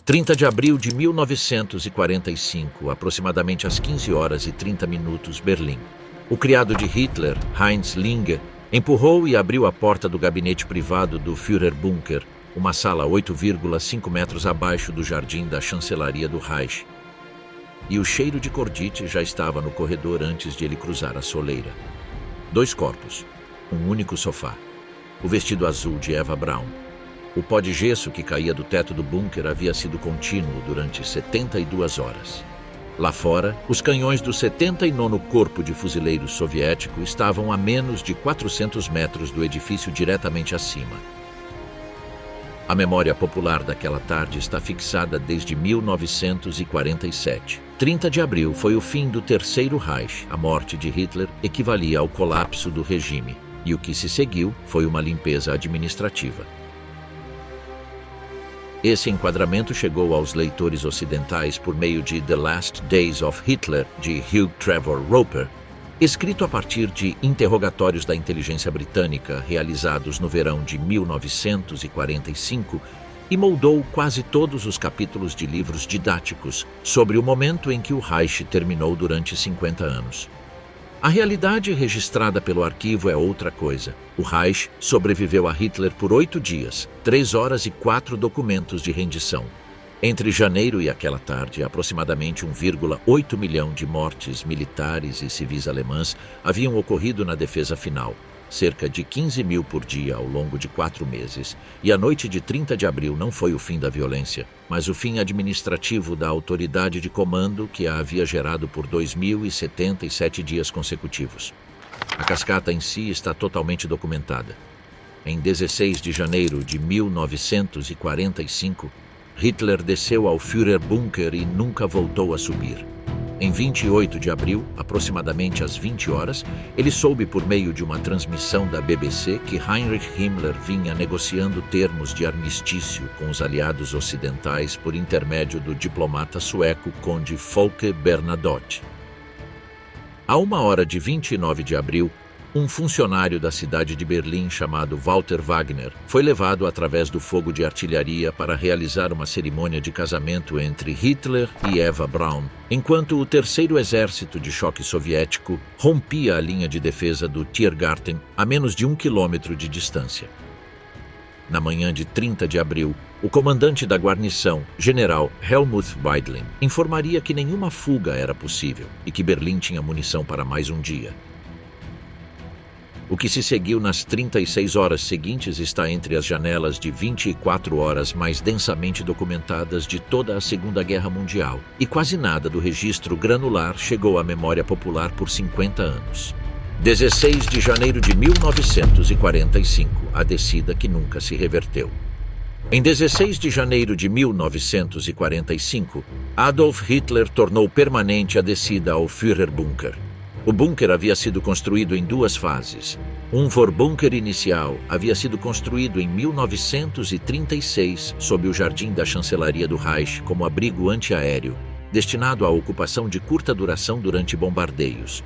30 de abril de 1945, aproximadamente às 15 horas e 30 minutos, Berlim. O criado de Hitler, Heinz Linge, empurrou e abriu a porta do gabinete privado do Führerbunker, uma sala 8,5 metros abaixo do jardim da chancelaria do Reich. E o cheiro de cordite já estava no corredor antes de ele cruzar a soleira. 2 corpos, um único sofá, o vestido azul de Eva Braun. O pó de gesso que caía do teto do bunker havia sido contínuo durante 72 horas. Lá fora, os canhões do 79º Corpo de Fuzileiros Soviético estavam a menos de 400 metros do edifício diretamente acima. A memória popular daquela tarde está fixada desde 1947. 30 de abril foi o fim do Terceiro Reich. A morte de Hitler equivalia ao colapso do regime, e o que se seguiu foi uma limpeza administrativa. Esse enquadramento chegou aos leitores ocidentais por meio de The Last Days of Hitler, de Hugh Trevor Roper, escrito a partir de interrogatórios da inteligência britânica realizados no verão de 1945 e moldou quase todos os capítulos de livros didáticos sobre o momento em que o Reich terminou durante 50 anos. A realidade registrada pelo arquivo é outra coisa. O Reich sobreviveu a Hitler por 8 dias, 3 horas e 4 documentos de rendição. Entre janeiro e aquela tarde, aproximadamente 1,8 milhão de mortes militares e civis alemãs haviam ocorrido na defesa final, cerca de 15 mil por dia ao longo de 4 meses, e a noite de 30 de abril não foi o fim da violência, mas o fim administrativo da autoridade de comando que a havia gerado por 2.077 dias consecutivos. A cascata em si está totalmente documentada. Em 16 de janeiro de 1945, Hitler desceu ao Führerbunker e nunca voltou a subir. Em 28 de abril, aproximadamente às 20 horas, ele soube por meio de uma transmissão da BBC que Heinrich Himmler vinha negociando termos de armistício com os aliados ocidentais por intermédio do diplomata sueco Conde Folke Bernadotte. A 1h de 29 de abril, um funcionário da cidade de Berlim chamado Walter Wagner foi levado através do fogo de artilharia para realizar uma cerimônia de casamento entre Hitler e Eva Braun, enquanto o Terceiro Exército de Choque Soviético rompia a linha de defesa do Tiergarten a menos de 1 quilômetro de distância. Na manhã de 30 de abril, o comandante da guarnição, general Helmut Weidling, informaria que nenhuma fuga era possível e que Berlim tinha munição para mais um dia. O que se seguiu nas 36 horas seguintes está entre as janelas de 24 horas mais densamente documentadas de toda a Segunda Guerra Mundial, e quase nada do registro granular chegou à memória popular por 50 anos. 16 de janeiro de 1945, a descida que nunca se reverteu. Em 16 de janeiro de 1945, Adolf Hitler tornou permanente a descida ao Führerbunker. O bunker havia sido construído em 2 fases. Um Vorbunker inicial havia sido construído em 1936 sob o jardim da chancelaria do Reich como abrigo antiaéreo, destinado à ocupação de curta duração durante bombardeios.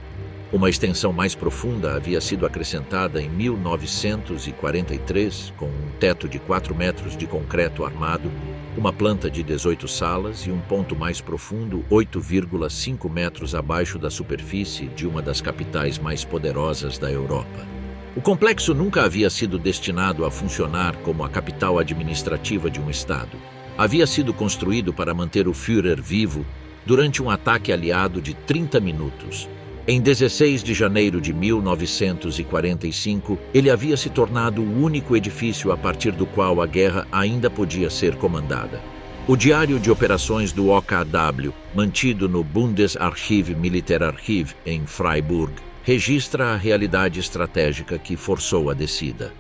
Uma extensão mais profunda havia sido acrescentada em 1943, com um teto de 4 metros de concreto armado, uma planta de 18 salas e um ponto mais profundo 8,5 metros abaixo da superfície de uma das capitais mais poderosas da Europa. O complexo nunca havia sido destinado a funcionar como a capital administrativa de um estado. Havia sido construído para manter o Führer vivo durante um ataque aliado de 30 minutos. Em 16 de janeiro de 1945, ele havia se tornado o único edifício a partir do qual a guerra ainda podia ser comandada. O diário de operações do OKW, mantido no Bundesarchiv Militärarchiv em Freiburg, registra a realidade estratégica que forçou a descida.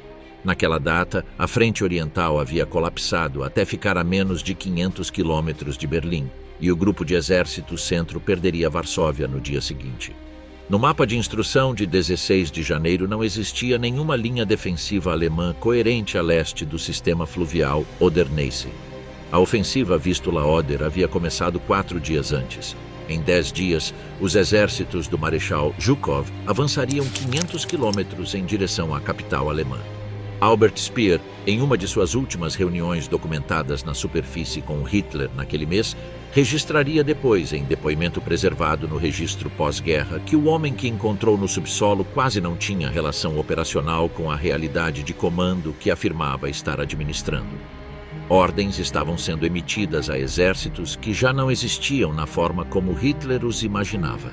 Naquela data, a frente oriental havia colapsado até ficar a menos de 500 quilômetros de Berlim, e o grupo de exército centro perderia Varsóvia no dia seguinte. No mapa de instrução de 16 de janeiro não existia nenhuma linha defensiva alemã coerente a leste do sistema fluvial Oder-Neisse. A ofensiva Vistula-Oder havia começado 4 dias antes. Em 10 dias, os exércitos do Marechal Zhukov avançariam 500 quilômetros em direção à capital alemã. Albert Speer, em uma de suas últimas reuniões documentadas na superfície com Hitler naquele mês, registraria depois, em depoimento preservado no registro pós-guerra, que o homem que encontrou no subsolo quase não tinha relação operacional com a realidade de comando que afirmava estar administrando. Ordens estavam sendo emitidas a exércitos que já não existiam na forma como Hitler os imaginava.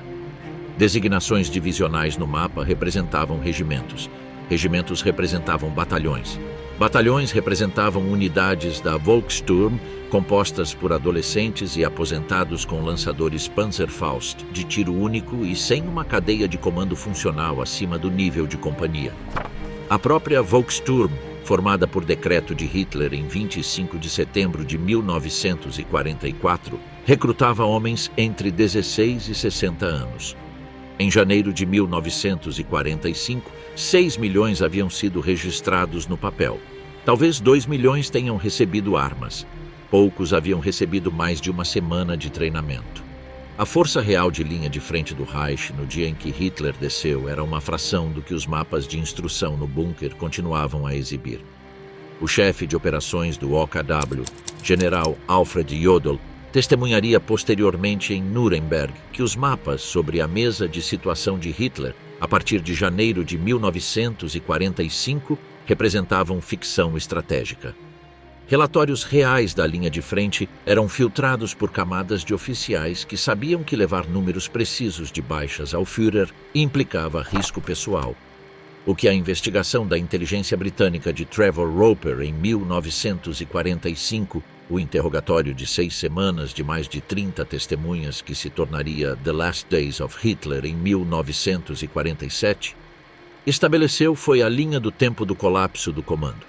Designações divisionais no mapa representavam regimentos. Regimentos representavam batalhões. Batalhões representavam unidades da Volkssturm, compostas por adolescentes e aposentados com lançadores Panzerfaust de tiro único e sem uma cadeia de comando funcional acima do nível de companhia. A própria Volkssturm, formada por decreto de Hitler em 25 de setembro de 1944, recrutava homens entre 16 e 60 anos. Em janeiro de 1945, 6 milhões haviam sido registrados no papel. Talvez 2 milhões tenham recebido armas. Poucos haviam recebido mais de uma semana de treinamento. A força real de linha de frente do Reich no dia em que Hitler desceu era uma fração do que os mapas de instrução no bunker continuavam a exibir. O chefe de operações do OKW, general Alfred Jodl, testemunharia posteriormente em Nuremberg que os mapas sobre a mesa de situação de Hitler, a partir de janeiro de 1945, representavam ficção estratégica. Relatórios reais da linha de frente eram filtrados por camadas de oficiais que sabiam que levar números precisos de baixas ao Führer implicava risco pessoal. O que a investigação da inteligência britânica de Trevor Roper em 1945, o interrogatório de 6 semanas de mais de 30 testemunhas que se tornaria The Last Days of Hitler em 1947, estabeleceu foi a linha do tempo do colapso do comando.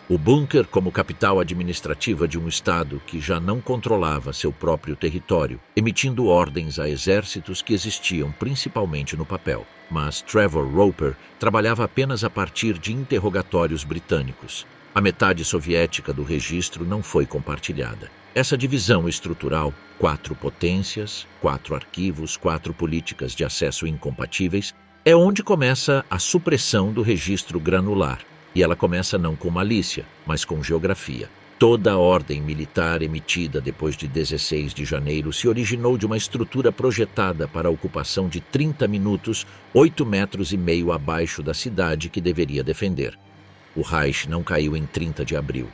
O bunker como capital administrativa de um Estado que já não controlava seu próprio território, emitindo ordens a exércitos que existiam principalmente no papel. Mas Trevor Roper trabalhava apenas a partir de interrogatórios britânicos. A metade soviética do registro não foi compartilhada. Essa divisão estrutural, 4 potências, 4 arquivos, 4 políticas de acesso incompatíveis, é onde começa a supressão do registro granular. E ela começa não com malícia, mas com geografia. Toda a ordem militar emitida depois de 16 de janeiro se originou de uma estrutura projetada para a ocupação de 30 minutos, 8,5 metros abaixo da cidade que deveria defender. O Reich não caiu em 30 de abril.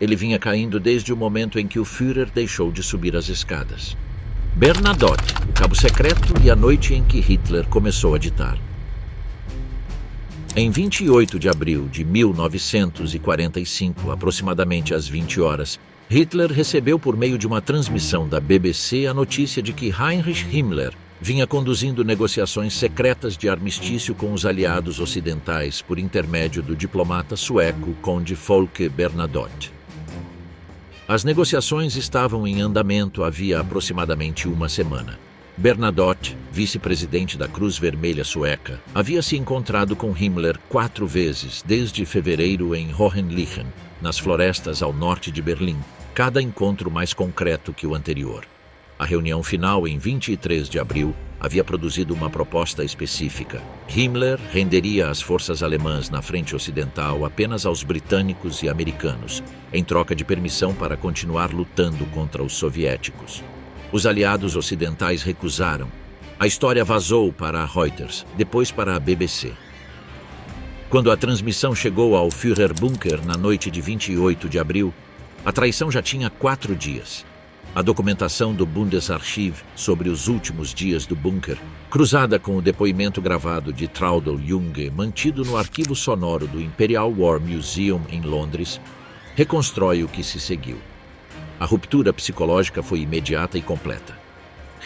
Ele vinha caindo desde o momento em que o Führer deixou de subir as escadas. Bernadotte, o cabo secreto e a noite em que Hitler começou a ditar. Em 28 de abril de 1945, aproximadamente às 20 horas, Hitler recebeu por meio de uma transmissão da BBC a notícia de que Heinrich Himmler vinha conduzindo negociações secretas de armistício com os aliados ocidentais por intermédio do diplomata sueco Conde Folke Bernadotte. As negociações estavam em andamento havia aproximadamente uma semana. Bernadotte, vice-presidente da Cruz Vermelha Sueca, havia se encontrado com Himmler 4 vezes desde fevereiro em Hohenlichen, nas florestas ao norte de Berlim, cada encontro mais concreto que o anterior. A reunião final, em 23 de abril, havia produzido uma proposta específica. Himmler renderia as forças alemãs na frente ocidental apenas aos britânicos e americanos, em troca de permissão para continuar lutando contra os soviéticos. Os aliados ocidentais recusaram. A história vazou para a Reuters, depois para a BBC. Quando a transmissão chegou ao Führerbunker na noite de 28 de abril, a traição já tinha 4 dias. A documentação do Bundesarchiv sobre os últimos dias do bunker, cruzada com o depoimento gravado de Traudl Junge, mantido no arquivo sonoro do Imperial War Museum em Londres, reconstrói o que se seguiu. A ruptura psicológica foi imediata e completa.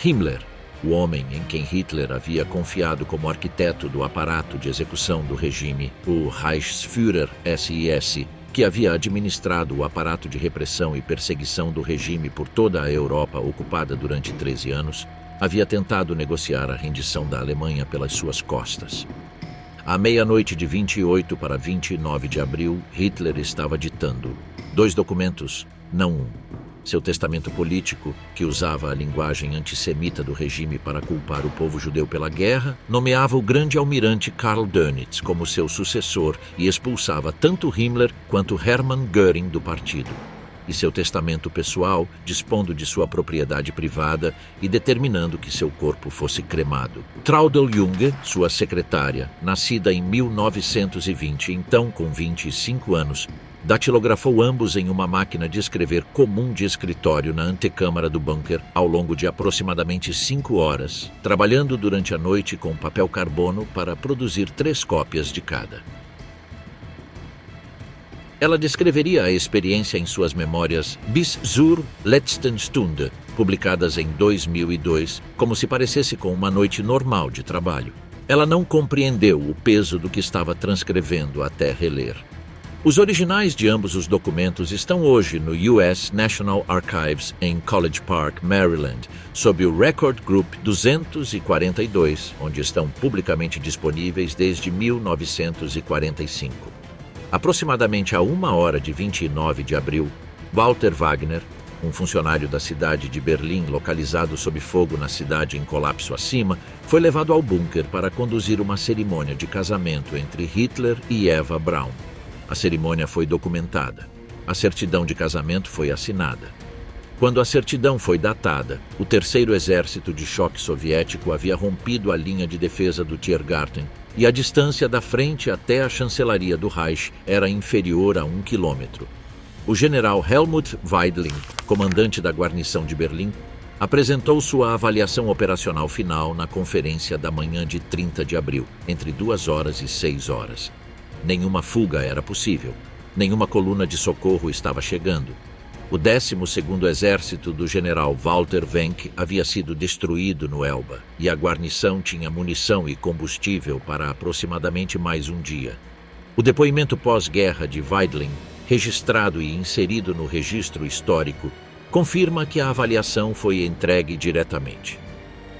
Himmler, o homem em quem Hitler havia confiado como arquiteto do aparato de execução do regime, o Reichsführer SS, que havia administrado o aparato de repressão e perseguição do regime por toda a Europa ocupada durante 13 anos, havia tentado negociar a rendição da Alemanha pelas suas costas. À meia-noite de 28 para 29 de abril, Hitler estava ditando 2 documentos, não 1. Seu testamento político, que usava a linguagem antissemita do regime para culpar o povo judeu pela guerra, nomeava o grande almirante Karl Dönitz como seu sucessor e expulsava tanto Himmler quanto Hermann Göring do partido. E seu testamento pessoal, dispondo de sua propriedade privada e determinando que seu corpo fosse cremado. Traudl Junge, sua secretária, nascida em 1920, então com 25 anos, datilografou ambos em uma máquina de escrever comum de escritório na antecâmara do bunker ao longo de aproximadamente 5 horas, trabalhando durante a noite com papel carbono para produzir 3 cópias de cada. Ela descreveria a experiência em suas memórias Bis zur letzten Stunde, publicadas em 2002, como se parecesse com uma noite normal de trabalho. Ela não compreendeu o peso do que estava transcrevendo até reler. Os originais de ambos os documentos estão hoje no US National Archives em College Park, Maryland, sob o Record Group 242, onde estão publicamente disponíveis desde 1945. Aproximadamente a 1h de 29 de abril, Walter Wagner, um funcionário da cidade de Berlim localizado sob fogo na cidade em colapso acima, foi levado ao bunker para conduzir uma cerimônia de casamento entre Hitler e Eva Braun. A cerimônia foi documentada. A certidão de casamento foi assinada. Quando a certidão foi datada, o terceiro exército de choque soviético havia rompido a linha de defesa do Tiergarten e a distância da frente até a chancelaria do Reich era inferior a 1 quilômetro. O general Helmut Weidling, comandante da guarnição de Berlim, apresentou sua avaliação operacional final na conferência da manhã de 30 de abril, entre 2h e 6h. Nenhuma fuga era possível. Nenhuma coluna de socorro estava chegando. O 12º Exército do general Walter Wenck havia sido destruído no Elba, e a guarnição tinha munição e combustível para aproximadamente mais um dia. O depoimento pós-guerra de Weidling, registrado e inserido no registro histórico, confirma que a avaliação foi entregue diretamente.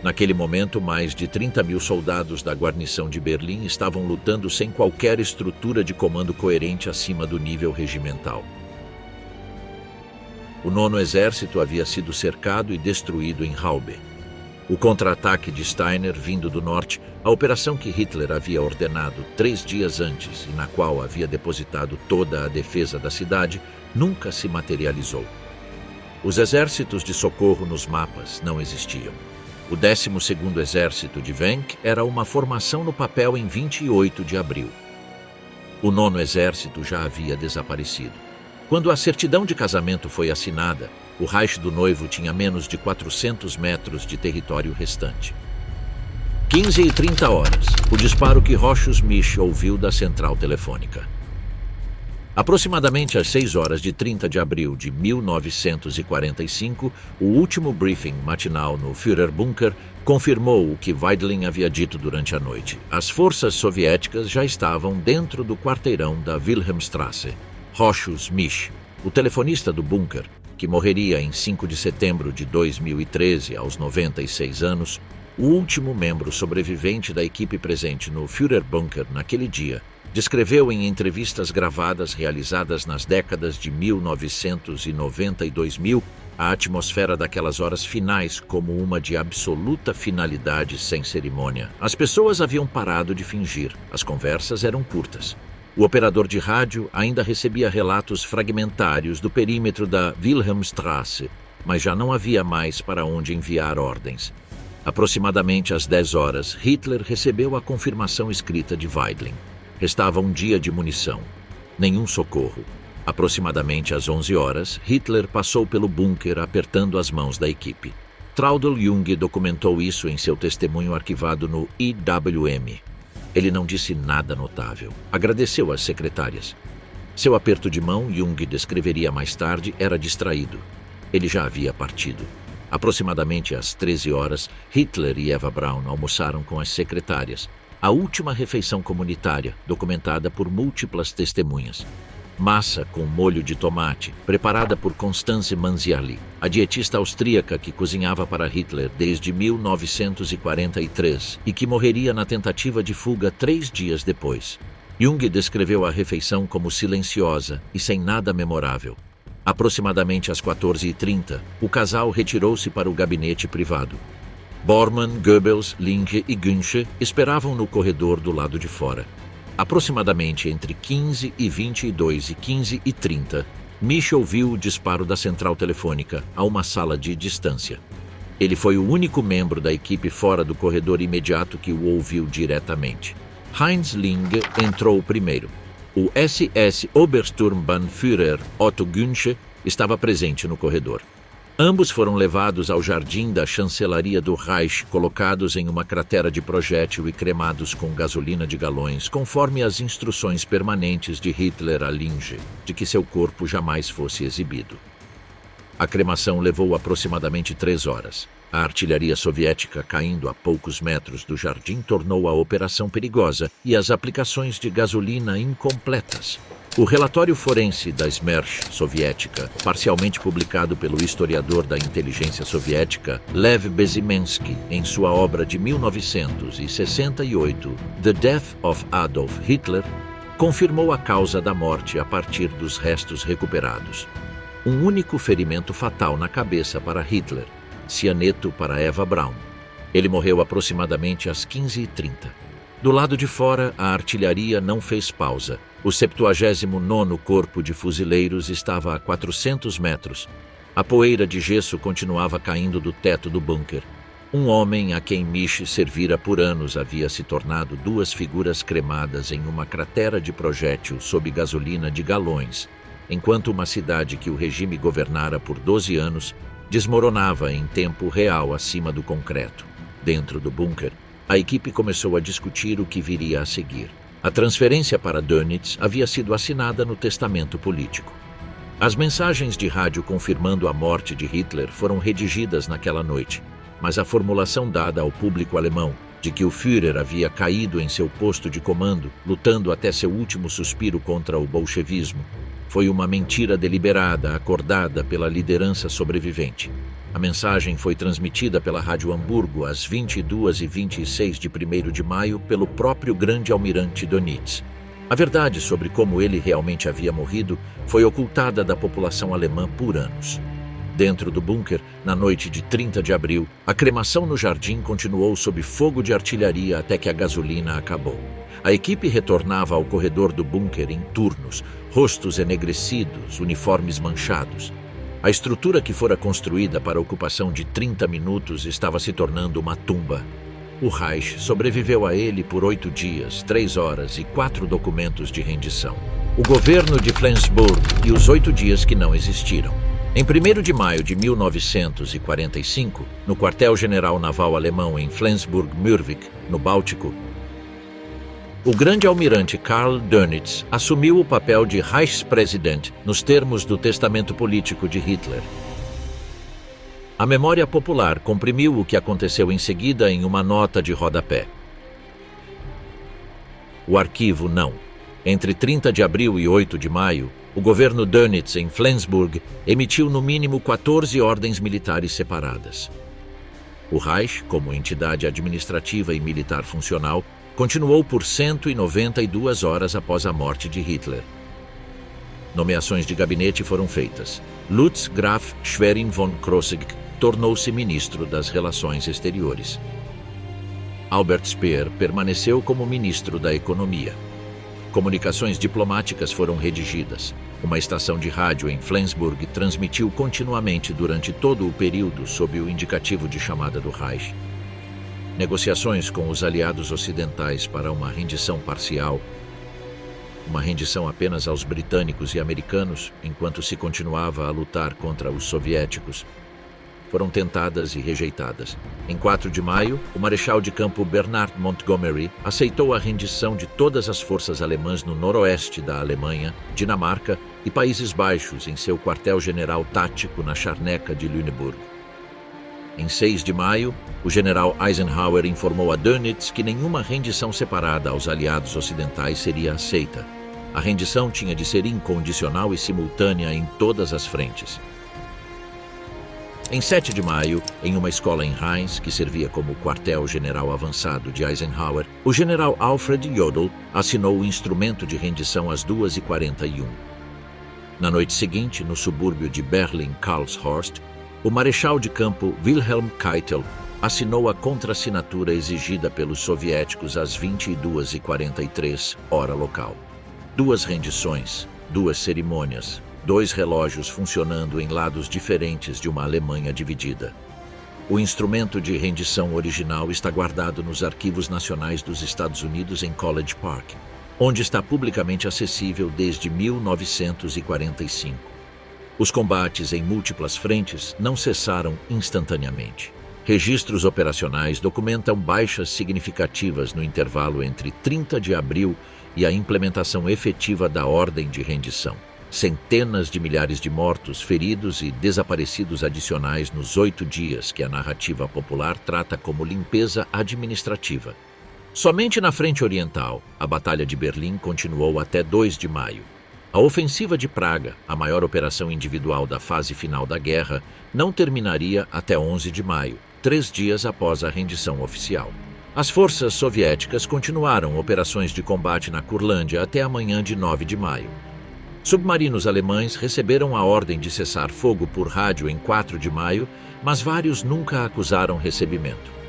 Naquele momento, mais de 30.000 soldados da guarnição de Berlim estavam lutando sem qualquer estrutura de comando coerente acima do nível regimental. O 9º Exército havia sido cercado e destruído em Haube. O contra-ataque de Steiner, vindo do norte, a operação que Hitler havia ordenado 3 dias antes e na qual havia depositado toda a defesa da cidade, nunca se materializou. Os exércitos de socorro nos mapas não existiam. O 12º Exército de Wenck era uma formação no papel em 28 de abril. O 9º Exército já havia desaparecido. Quando a certidão de casamento foi assinada, o Reich do noivo tinha menos de 400 metros de território restante. 15h30, o disparo que Rochus Mich ouviu da central telefônica. Aproximadamente às 6h de 30 de abril de 1945, o último briefing matinal no Führerbunker confirmou o que Weidling havia dito durante a noite. As forças soviéticas já estavam dentro do quarteirão da Wilhelmstrasse. Rochus Mich, o telefonista do bunker, que morreria em 5 de setembro de 2013 aos 96 anos, o último membro sobrevivente da equipe presente no Führerbunker naquele dia, descreveu em entrevistas gravadas realizadas nas décadas de 1990 e 2000 a atmosfera daquelas horas finais como uma de absoluta finalidade sem cerimônia. As pessoas haviam parado de fingir, as conversas eram curtas. O operador de rádio ainda recebia relatos fragmentários do perímetro da Wilhelmstrasse, mas já não havia mais para onde enviar ordens. Aproximadamente às 10h, Hitler recebeu a confirmação escrita de Weidling. Restava um dia de munição. Nenhum socorro. Aproximadamente às 11h, Hitler passou pelo bunker apertando as mãos da equipe. Traudl Junge documentou isso em seu testemunho arquivado no IWM. Ele não disse nada notável. Agradeceu às secretárias. Seu aperto de mão, Junge descreveria mais tarde, era distraído. Ele já havia partido. Aproximadamente às 13h, Hitler e Eva Braun almoçaram com as secretárias. A última refeição comunitária, documentada por múltiplas testemunhas. Massa com molho de tomate, preparada por Constance Manziarli, a dietista austríaca que cozinhava para Hitler desde 1943 e que morreria na tentativa de fuga 3 dias depois. Junge descreveu a refeição como silenciosa e sem nada memorável. Aproximadamente às 14h30, o casal retirou-se para o gabinete privado. Bormann, Goebbels, Linke e Günsche esperavam no corredor do lado de fora. Aproximadamente entre 15h22 e 15h30, Misch ouviu o disparo da central telefônica a uma sala de distância. Ele foi o único membro da equipe fora do corredor imediato que o ouviu diretamente. Heinz Linge entrou primeiro. O SS Obersturmbannführer Otto Günsche estava presente no corredor. Ambos foram levados ao jardim da chancelaria do Reich, colocados em uma cratera de projétil e cremados com gasolina de galões, conforme as instruções permanentes de Hitler a Linge, de que seu corpo jamais fosse exibido. A cremação levou aproximadamente 3 horas. A artilharia soviética caindo a poucos metros do jardim tornou a operação perigosa e as aplicações de gasolina incompletas. O relatório forense da Smersh soviética, parcialmente publicado pelo historiador da inteligência soviética Lev Bezimensky em sua obra de 1968, The Death of Adolf Hitler, confirmou a causa da morte a partir dos restos recuperados. Um único ferimento fatal na cabeça para Hitler, cianeto para Eva Braun. Ele morreu aproximadamente às 15h30. Do lado de fora, a artilharia não fez pausa. O 79º Corpo de Fuzileiros estava a 400 metros. A poeira de gesso continuava caindo do teto do bunker. Um homem a quem Misch servira por anos havia se tornado 2 figuras cremadas em uma cratera de projétil sob gasolina de galões, enquanto uma cidade que o regime governara por 12 anos desmoronava em tempo real acima do concreto. Dentro do bunker, a equipe começou a discutir o que viria a seguir. A transferência para Dönitz havia sido assinada no testamento político. As mensagens de rádio confirmando a morte de Hitler foram redigidas naquela noite, mas a formulação dada ao público alemão de que o Führer havia caído em seu posto de comando, lutando até seu último suspiro contra o bolchevismo, foi uma mentira deliberada acordada pela liderança sobrevivente. A mensagem foi transmitida pela Rádio Hamburgo às 22h26 de 1º de maio pelo próprio grande almirante Dönitz. A verdade sobre como ele realmente havia morrido foi ocultada da população alemã por anos. Dentro do bunker, na noite de 30 de abril, a cremação no jardim continuou sob fogo de artilharia até que a gasolina acabou. A equipe retornava ao corredor do bunker em turnos, rostos enegrecidos, uniformes manchados. A estrutura que fora construída para a ocupação de 30 minutos estava se tornando uma tumba. O Reich sobreviveu a ele por 8 dias, 3 horas e 4 documentos de rendição. O governo de Flensburg e os 8 dias que não existiram. Em 1º de maio de 1945, no quartel-general naval alemão em Flensburg-Mürwik, no Báltico, o grande almirante Karl Dönitz assumiu o papel de Reichspräsident nos termos do testamento político de Hitler. A memória popular comprimiu o que aconteceu em seguida em uma nota de rodapé. O arquivo não. Entre 30 de abril e 8 de maio, o governo Dönitz em Flensburg emitiu no mínimo 14 ordens militares separadas. O Reich, como entidade administrativa e militar funcional, continuou por 192 horas após a morte de Hitler. Nomeações de gabinete foram feitas. Lutz Graf Schwerin von Krosigk tornou-se ministro das Relações Exteriores. Albert Speer permaneceu como ministro da Economia. Comunicações diplomáticas foram redigidas. Uma estação de rádio em Flensburg transmitiu continuamente durante todo o período sob o indicativo de chamada do Reich. Negociações com os aliados ocidentais para uma rendição parcial, uma rendição apenas aos britânicos e americanos, enquanto se continuava a lutar contra os soviéticos, foram tentadas e rejeitadas. Em 4 de maio, o marechal de campo Bernard Montgomery aceitou a rendição de todas as forças alemãs no noroeste da Alemanha, Dinamarca e Países Baixos em seu quartel-general tático na charneca de Lüneburg. Em 6 de maio, o general Eisenhower informou a Dönitz que nenhuma rendição separada aos aliados ocidentais seria aceita. A rendição tinha de ser incondicional e simultânea em todas as frentes. Em 7 de maio, em uma escola em Reims, que servia como quartel-general avançado de Eisenhower, o general Alfred Jodl assinou o instrumento de rendição às 2h41. Na noite seguinte, no subúrbio de Berlin-Karlshorst, o marechal de campo Wilhelm Keitel assinou a contrassinatura exigida pelos soviéticos às 22h43, hora local. 2 rendições, 2 cerimônias, 2 relógios funcionando em lados diferentes de uma Alemanha dividida. O instrumento de rendição original está guardado nos Arquivos Nacionais dos Estados Unidos em College Park, onde está publicamente acessível desde 1945. Os combates em múltiplas frentes não cessaram instantaneamente. Registros operacionais documentam baixas significativas no intervalo entre 30 de abril e a implementação efetiva da ordem de rendição. Centenas de milhares de mortos, feridos e desaparecidos adicionais nos 8 dias que a narrativa popular trata como limpeza administrativa. Somente na frente oriental, a Batalha de Berlim continuou até 2 de maio. A ofensiva de Praga, a maior operação individual da fase final da guerra, não terminaria até 11 de maio, 3 dias após a rendição oficial. As forças soviéticas continuaram operações de combate na Curlândia até a manhã de 9 de maio. Submarinos alemães receberam a ordem de cessar fogo por rádio em 4 de maio, mas vários nunca acusaram recebimento.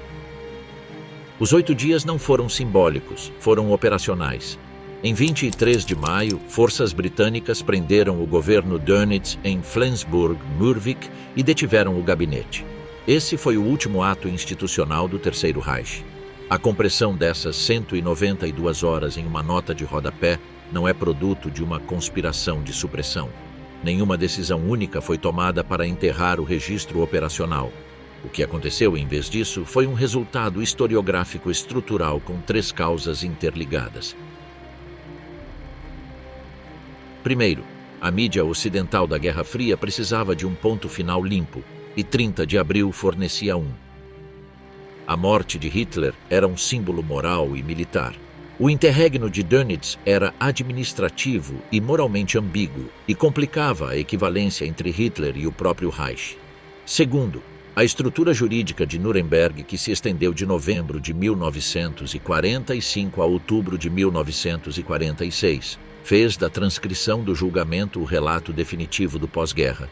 Os 8 dias não foram simbólicos, foram operacionais. Em 23 de maio, forças britânicas prenderam o governo Dönitz em Flensburg-Mürwik e detiveram o gabinete. Esse foi o último ato institucional do Terceiro Reich. A compressão dessas 192 horas em uma nota de rodapé não é produto de uma conspiração de supressão. Nenhuma decisão única foi tomada para enterrar o registro operacional. O que aconteceu, em vez disso, foi um resultado historiográfico estrutural com 3 causas interligadas. Primeiro, a mídia ocidental da Guerra Fria precisava de um ponto final limpo, e 30 de abril fornecia um. A morte de Hitler era um símbolo moral e militar. O interregno de Dönitz era administrativo e moralmente ambíguo e complicava a equivalência entre Hitler e o próprio Reich. Segundo, a estrutura jurídica de Nuremberg, que se estendeu de novembro de 1945 a outubro de 1946, fez da transcrição do julgamento o relato definitivo do pós-guerra,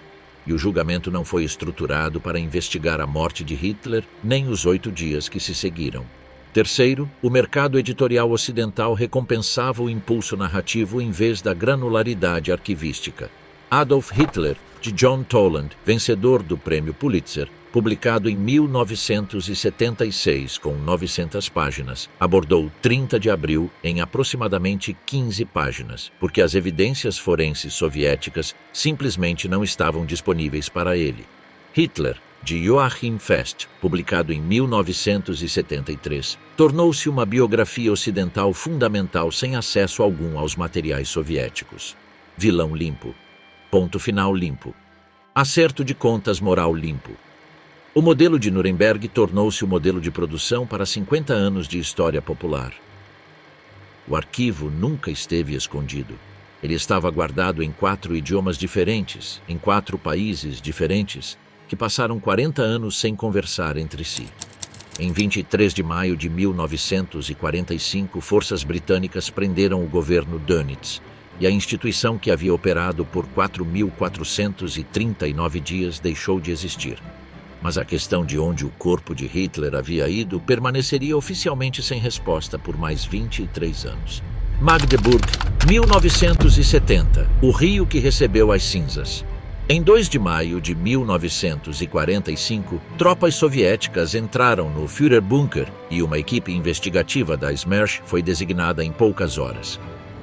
e o julgamento não foi estruturado para investigar a morte de Hitler nem os 8 dias que se seguiram. Terceiro, o mercado editorial ocidental recompensava o impulso narrativo em vez da granularidade arquivística. Adolf Hitler, de John Toland, vencedor do Prêmio Pulitzer, publicado em 1976 com 900 páginas, abordou 30 de abril em aproximadamente 15 páginas, porque as evidências forenses soviéticas simplesmente não estavam disponíveis para ele. Hitler, de Joachim Fest, publicado em 1973, tornou-se uma biografia ocidental fundamental sem acesso algum aos materiais soviéticos. Vilão limpo. Ponto final limpo. Acerto de contas moral limpo. O modelo de Nuremberg tornou-se o modelo de produção para 50 anos de história popular. O arquivo nunca esteve escondido. Ele estava guardado em 4 idiomas diferentes, em 4 países diferentes, que passaram 40 anos sem conversar entre si. Em 23 de maio de 1945, forças britânicas prenderam o governo Dönitz, e a instituição que havia operado por 4.439 dias deixou de existir. Mas a questão de onde o corpo de Hitler havia ido permaneceria oficialmente sem resposta por mais 23 anos. Magdeburg, 1970, o rio que recebeu as cinzas. Em 2 de maio de 1945, tropas soviéticas entraram no Führerbunker e uma equipe investigativa da Smersh foi designada em poucas horas.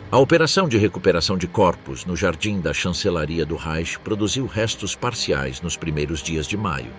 A operação de recuperação de corpos no jardim da chancelaria do Reich produziu restos parciais nos primeiros dias de maio.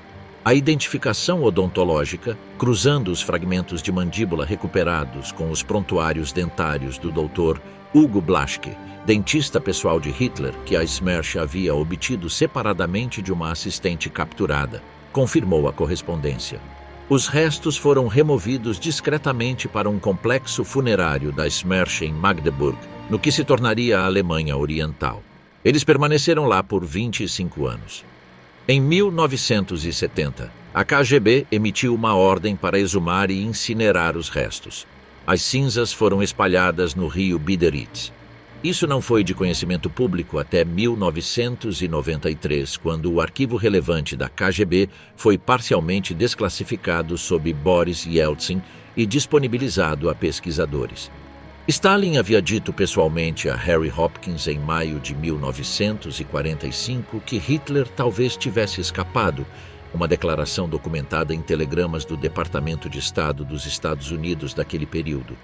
A identificação odontológica, cruzando os fragmentos de mandíbula recuperados com os prontuários dentários do Dr. Hugo Blaschke, dentista pessoal de Hitler, que a Smersh havia obtido separadamente de uma assistente capturada, confirmou a correspondência. Os restos foram removidos discretamente para um complexo funerário da Smersh em Magdeburg, no que se tornaria a Alemanha Oriental. Eles permaneceram lá por 25 anos. Em 1970, a KGB emitiu uma ordem para exumar e incinerar os restos. As cinzas foram espalhadas no rio Bideritz. Isso não foi de conhecimento público até 1993, quando o arquivo relevante da KGB foi parcialmente desclassificado sob Boris Yeltsin e disponibilizado a pesquisadores. Stalin havia dito pessoalmente a Harry Hopkins em maio de 1945 que Hitler talvez tivesse escapado, uma declaração documentada em telegramas do Departamento de Estado dos Estados Unidos daquele período.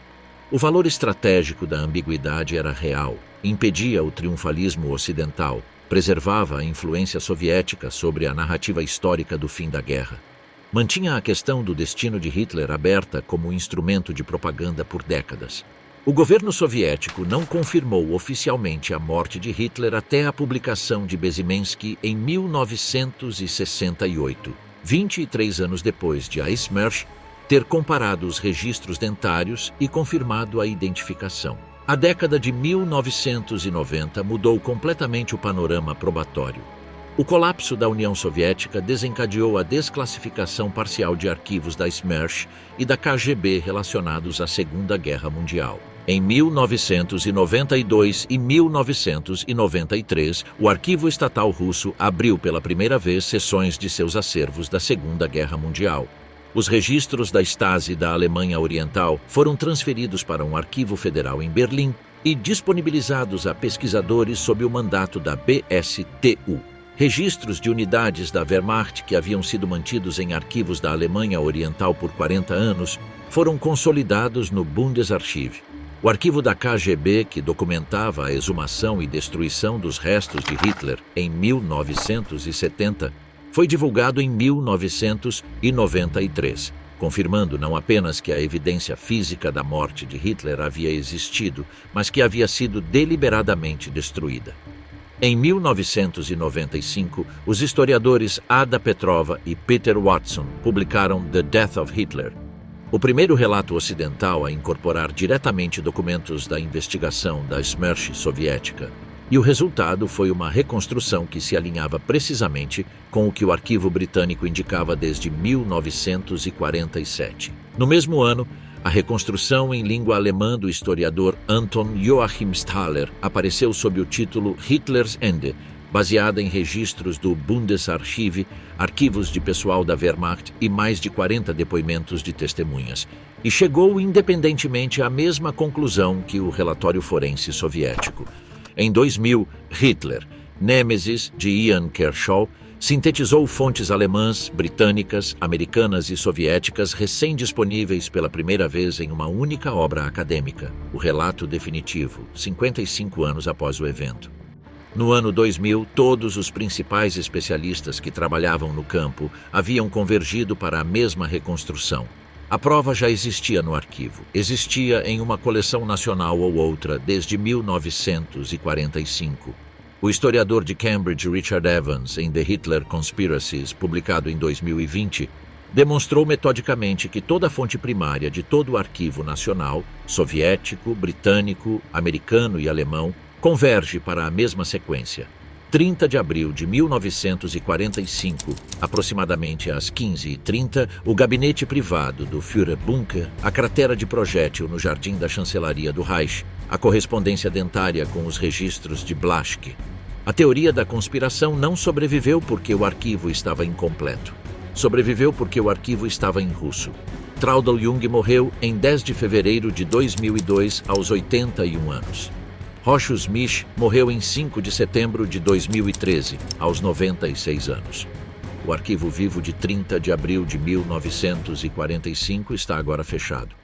O valor estratégico da ambiguidade era real, impedia o triunfalismo ocidental, preservava a influência soviética sobre a narrativa histórica do fim da guerra. Mantinha a questão do destino de Hitler aberta como instrumento de propaganda por décadas. O governo soviético não confirmou oficialmente a morte de Hitler até a publicação de Bezimensky em 1968, 23 anos depois de Eismersh ter comparado os registros dentários e confirmado a identificação. A década de 1990 mudou completamente o panorama probatório. O colapso da União Soviética desencadeou a desclassificação parcial de arquivos da Smersh e da KGB relacionados à Segunda Guerra Mundial. Em 1992 e 1993, o Arquivo Estatal Russo abriu pela primeira vez seções de seus acervos da Segunda Guerra Mundial. Os registros da Stasi da Alemanha Oriental foram transferidos para um arquivo federal em Berlim e disponibilizados a pesquisadores sob o mandato da BSTU. Registros de unidades da Wehrmacht que haviam sido mantidos em arquivos da Alemanha Oriental por 40 anos foram consolidados no Bundesarchiv. O arquivo da KGB, que documentava a exumação e destruição dos restos de Hitler em 1970, foi divulgado em 1993, confirmando não apenas que a evidência física da morte de Hitler havia existido, mas que havia sido deliberadamente destruída. Em 1995, os historiadores Ada Petrova e Peter Watson publicaram The Death of Hitler, o primeiro relato ocidental a incorporar diretamente documentos da investigação da Smersh soviética. E o resultado foi uma reconstrução que se alinhava precisamente com o que o arquivo britânico indicava desde 1947. No mesmo ano, a reconstrução em língua alemã do historiador Anton Joachim Stahler apareceu sob o título Hitler's Ende, baseada em registros do Bundesarchiv, arquivos de pessoal da Wehrmacht e mais de 40 depoimentos de testemunhas, e chegou independentemente à mesma conclusão que o relatório forense soviético. Em 2000, Hitler, Nêmesis, de Ian Kershaw, sintetizou fontes alemãs, britânicas, americanas e soviéticas recém-disponíveis pela primeira vez em uma única obra acadêmica, o Relato Definitivo, 55 anos após o evento. No ano 2000, todos os principais especialistas que trabalhavam no campo haviam convergido para a mesma reconstrução. A prova já existia no arquivo, existia em uma coleção nacional ou outra desde 1945. O historiador de Cambridge Richard Evans, em The Hitler Conspiracies, publicado em 2020, demonstrou metodicamente que toda a fonte primária de todo o arquivo nacional, soviético, britânico, americano e alemão, converge para a mesma sequência. 30 de abril de 1945, aproximadamente às 15h30, o gabinete privado do Führerbunker, a cratera de projétil no jardim da chancelaria do Reich, a correspondência dentária com os registros de Blaschke. A teoria da conspiração não sobreviveu porque o arquivo estava incompleto. Sobreviveu porque o arquivo estava em russo. Traudl Jung morreu em 10 de fevereiro de 2002, aos 81 anos. Rochus Mich morreu em 5 de setembro de 2013, aos 96 anos. O arquivo vivo de 30 de abril de 1945 está agora fechado.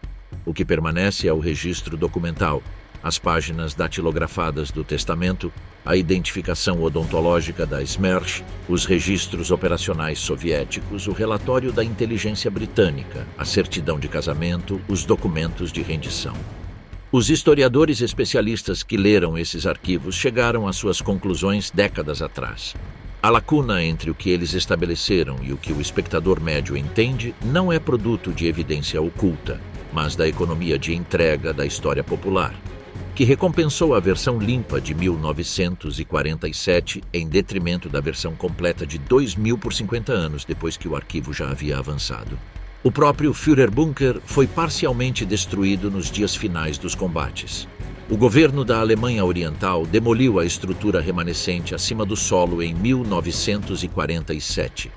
O que permanece é o registro documental, as páginas datilografadas do testamento, a identificação odontológica da Smersh, os registros operacionais soviéticos, o relatório da inteligência britânica, a certidão de casamento, os documentos de rendição. Os historiadores especialistas que leram esses arquivos chegaram às suas conclusões décadas atrás. A lacuna entre o que eles estabeleceram e o que o espectador médio entende não é produto de evidência oculta, mas da economia de entrega da história popular, que recompensou a versão limpa de 1947 em detrimento da versão completa de 2000 por 50 anos depois que o arquivo já havia avançado. O próprio Führerbunker foi parcialmente destruído nos dias finais dos combates. O governo da Alemanha Oriental demoliu a estrutura remanescente acima do solo em 1947.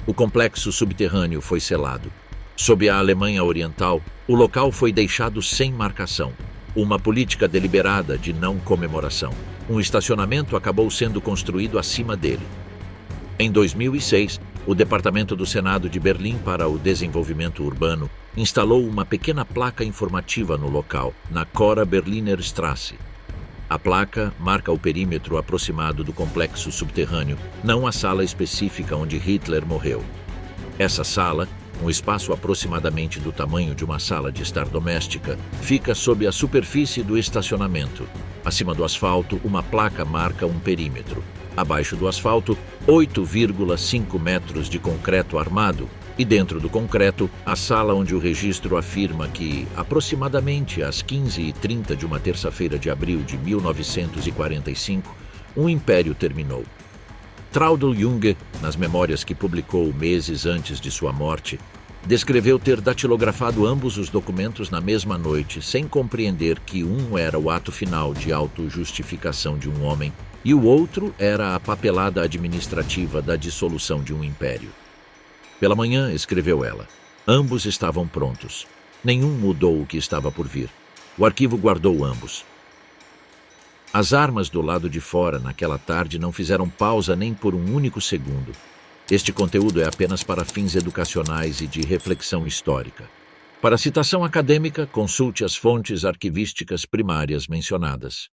O complexo subterrâneo foi selado. Sob a Alemanha Oriental, o local foi deixado sem marcação. Uma política deliberada de não comemoração. Um estacionamento acabou sendo construído acima dele. Em 2006, o Departamento do Senado de Berlim para o Desenvolvimento Urbano instalou uma pequena placa informativa no local, na Cora Berliner Straße. A placa marca o perímetro aproximado do complexo subterrâneo, não a sala específica onde Hitler morreu. Essa sala, um espaço aproximadamente do tamanho de uma sala de estar doméstica, fica sob a superfície do estacionamento. Acima do asfalto, uma placa marca um perímetro. Abaixo do asfalto, 8,5 metros de concreto armado, e dentro do concreto, a sala onde o registro afirma que, aproximadamente às 15h30 de uma terça-feira de abril de 1945, um império terminou. Traudl Junge, nas memórias que publicou meses antes de sua morte, descreveu ter datilografado ambos os documentos na mesma noite, sem compreender que um era o ato final de autojustificação de um homem e o outro era a papelada administrativa da dissolução de um império. Pela manhã, escreveu ela, ambos estavam prontos. Nenhum mudou o que estava por vir. O arquivo guardou ambos. As armas do lado de fora naquela tarde não fizeram pausa nem por um único segundo. Este conteúdo é apenas para fins educacionais e de reflexão histórica. Para citação acadêmica, consulte as fontes arquivísticas primárias mencionadas.